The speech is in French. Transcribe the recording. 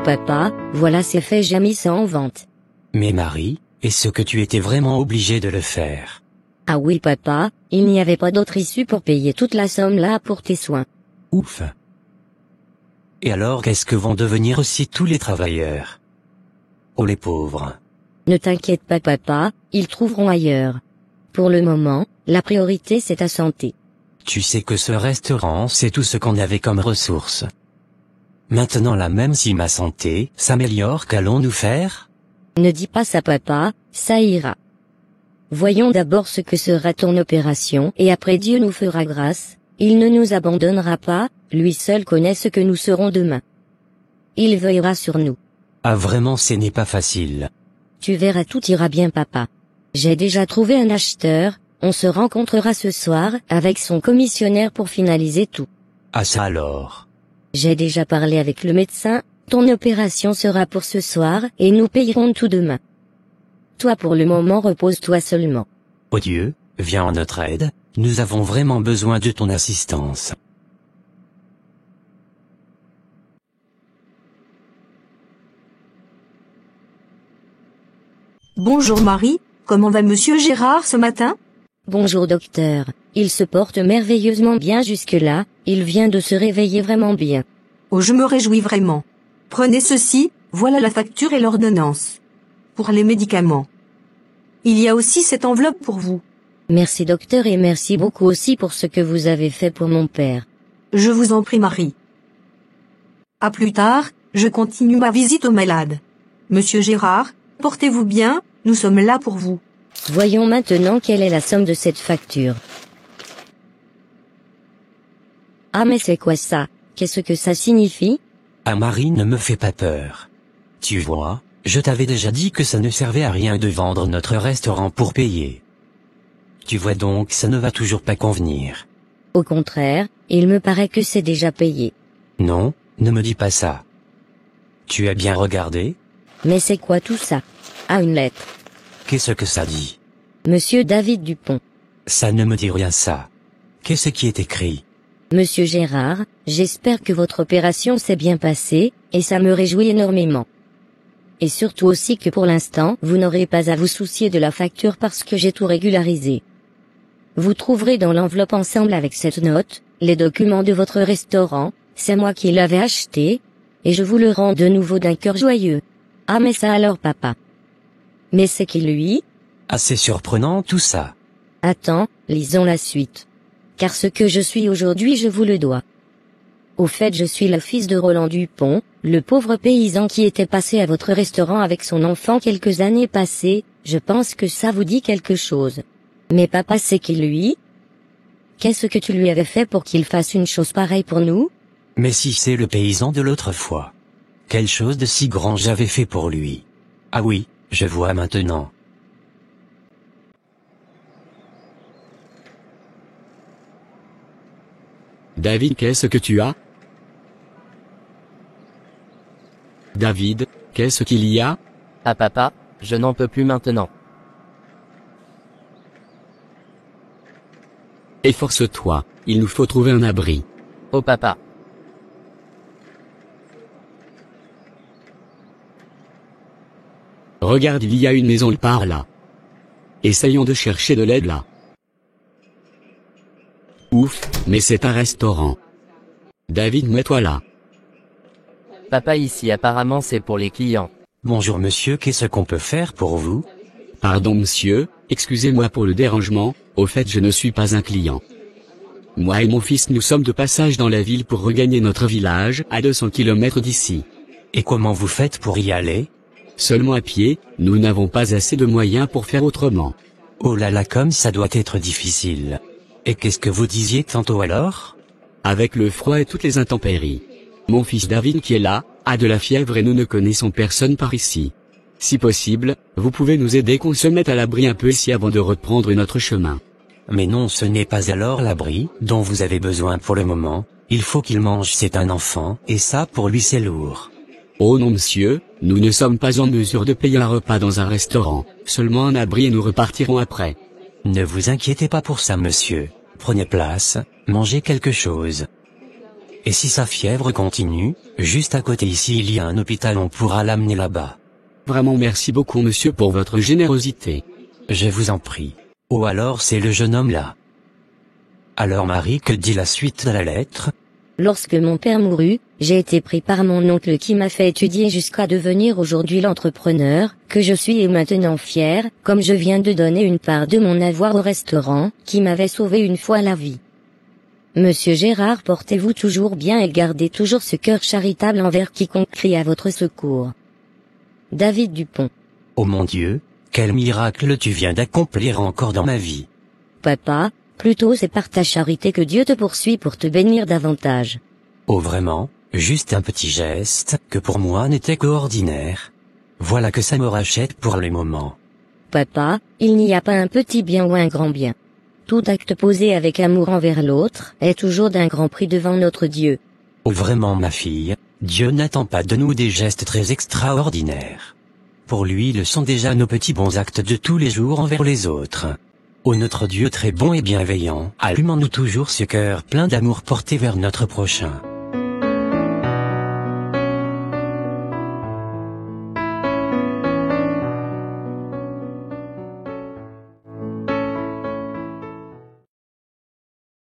papa, voilà c'est fait, j'ai mis ça en vente. Mais Marie, est-ce que tu étais vraiment obligé de le faire? Ah oui papa, il n'y avait pas d'autre issue pour payer toute la somme là pour tes soins. Ouf. Et alors qu'est-ce que vont devenir aussi tous les travailleurs? Oh les pauvres. Ne t'inquiète pas papa, ils trouveront ailleurs. Pour le moment, la priorité c'est ta santé. Tu sais que ce restaurant c'est tout ce qu'on avait comme ressources. Maintenant là même si ma santé s'améliore, qu'allons-nous faire? Ne dis pas ça papa, ça ira. Voyons d'abord ce que sera ton opération et après Dieu nous fera grâce, il ne nous abandonnera pas, lui seul connaît ce que nous serons demain. Il veillera sur nous. Ah vraiment ce n'est pas facile. Tu verras tout ira bien papa. J'ai déjà trouvé un acheteur, on se rencontrera ce soir avec son commissionnaire pour finaliser tout. Ah ça alors. J'ai déjà parlé avec le médecin, ton opération sera pour ce soir et nous payerons tout demain. Toi pour le moment repose-toi seulement. Oh Dieu, viens en notre aide, nous avons vraiment besoin de ton assistance. Bonjour Marie, comment va monsieur Gérard ce matin? Bonjour docteur, il se porte merveilleusement bien jusque-là, il vient de se réveiller vraiment bien. Oh je me réjouis vraiment. Prenez ceci, voilà la facture et l'ordonnance. Pour les médicaments. Il y a aussi cette enveloppe pour vous. Merci docteur et merci beaucoup aussi pour ce que vous avez fait pour mon père. Je vous en prie Marie. À plus tard, je continue ma visite aux malades. Monsieur Gérard, portez-vous bien, nous sommes là pour vous. Voyons maintenant quelle est la somme de cette facture. Ah mais c'est quoi ça? Qu'est-ce que ça signifie? Ah Marie ne me fais pas peur. Tu vois, je t'avais déjà dit que ça ne servait à rien de vendre notre restaurant pour payer. Tu vois donc ça ne va toujours pas convenir. Au contraire, il me paraît que c'est déjà payé. Non, ne me dis pas ça. Tu as bien regardé? Mais c'est quoi tout ça? Ah une lettre. Qu'est-ce que ça dit? Monsieur David Dupont. Ça ne me dit rien ça. Qu'est-ce qui est écrit? Monsieur Gérard, j'espère que votre opération s'est bien passée, et ça me réjouit énormément. Et surtout aussi que pour l'instant, vous n'aurez pas à vous soucier de la facture parce que j'ai tout régularisé. Vous trouverez dans l'enveloppe ensemble avec cette note, les documents de votre restaurant, c'est moi qui l'avais acheté, et je vous le rends de nouveau d'un cœur joyeux. Ah mais ça alors papa. Mais c'est qui lui? Assez surprenant tout ça. Attends, lisons la suite. Car ce que je suis aujourd'hui je vous le dois. Au fait je suis le fils de Roland Dupont, le pauvre paysan qui était passé à votre restaurant avec son enfant quelques années passées, je pense que ça vous dit quelque chose. Mais papa c'est qui lui? Qu'est-ce que tu lui avais fait pour qu'il fasse une chose pareille pour nous? Mais si c'est le paysan de l'autre fois. Quelle chose de si grand j'avais fait pour lui. Ah oui, je vois maintenant. David, qu'est-ce que tu as? David, qu'est-ce qu'il y a? Ah papa, je n'en peux plus maintenant. Efforce-toi, il nous faut trouver un abri. Oh papa. Regarde, il y a une maison par là. Essayons de chercher de l'aide là. Ouf, mais c'est un restaurant. David, mets-toi là. Papa ici apparemment c'est pour les clients. Bonjour monsieur, qu'est-ce qu'on peut faire pour vous? Pardon monsieur, excusez-moi pour le dérangement, au fait je ne suis pas un client. Moi et mon fils nous sommes de passage dans la ville pour regagner notre village, à 200 km d'ici. Et comment vous faites pour y aller? Seulement à pied, nous n'avons pas assez de moyens pour faire autrement. Oh là là, comme ça doit être difficile. Et qu'est-ce que vous disiez tantôt alors? Avec le froid et toutes les intempéries. Mon fils David qui est là, a de la fièvre et nous ne connaissons personne par ici. Si possible, vous pouvez nous aider qu'on se mette à l'abri un peu ici avant de reprendre notre chemin. Mais non, ce n'est pas alors l'abri dont vous avez besoin pour le moment. Il faut qu'il mange, c'est un enfant, et ça pour lui c'est lourd. Oh non monsieur, nous ne sommes pas en mesure de payer un repas dans un restaurant, seulement un abri et nous repartirons après. Ne vous inquiétez pas pour ça monsieur. Prenez place, mangez quelque chose. Et si sa fièvre continue, juste à côté ici il y a un hôpital, on pourra l'amener là-bas. Vraiment merci beaucoup monsieur pour votre générosité. Je vous en prie. Oh alors c'est le jeune homme là. Alors Marie, que dit la suite de la lettre? Lorsque mon père mourut, j'ai été pris par mon oncle qui m'a fait étudier jusqu'à devenir aujourd'hui l'entrepreneur que je suis et maintenant fier, comme je viens de donner une part de mon avoir au restaurant, qui m'avait sauvé une fois la vie. Monsieur Gérard, portez-vous toujours bien et gardez toujours ce cœur charitable envers quiconque crie à votre secours. David Dupont. Oh mon Dieu, quel miracle tu viens d'accomplir encore dans ma vie. Papa, plutôt c'est par ta charité que Dieu te poursuit pour te bénir davantage. Oh vraiment, juste un petit geste, que pour moi n'était qu'ordinaire. Voilà que ça me rachète pour le moment. Papa, il n'y a pas un petit bien ou un grand bien. Tout acte posé avec amour envers l'autre est toujours d'un grand prix devant notre Dieu. Oh vraiment ma fille, Dieu n'attend pas de nous des gestes très extraordinaires. Pour lui le sont déjà nos petits bons actes de tous les jours envers les autres. Oh notre Dieu très bon et bienveillant, allumons-nous toujours ce cœur plein d'amour porté vers notre prochain.